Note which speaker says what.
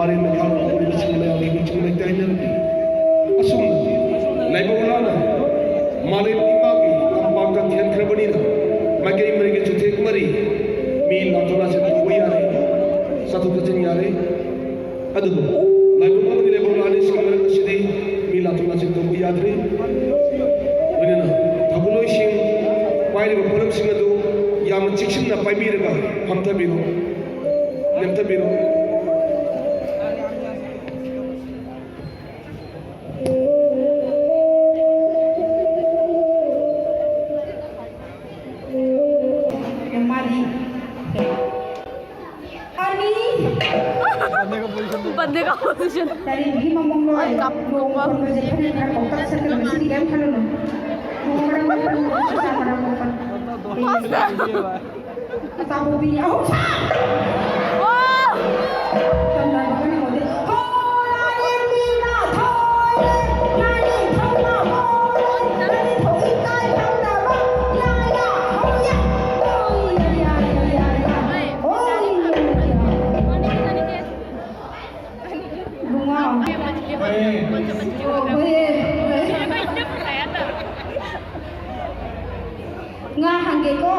Speaker 1: मारे में खाल में बिचिंग में आगे बिचिंग में टाइनर असुम लाइबोला ना माले इमा की कंपाक का ध्यान खरबनी ना मगे मरे के चुथे मरी मी लातोला से तो कोई आ रहे सातु कचन यारे अदबो लाइबोला में लाइबोला ने सिंगर कसिदे मी लातोला से तो कोई याद रहे वनेना थबुलोई सिंग पाइरे बपलम सिंग दो याम चिक्सिन ना पाइबीरगा हमता बिरो नेमता बिरो
Speaker 2: बंदे का position
Speaker 3: dari bagi ngomong lo
Speaker 2: kap
Speaker 3: ngomong proyek ini kan kontak sekali mesti di game kalau lo ngomong orang susah orang ngomong tahu punya oh
Speaker 2: wow
Speaker 3: tanda apa nih mau deh hola mina thoy nani thona nani thoi tai thanda ba ya ya hoya oh ya ya ya ya oh nga hangge ko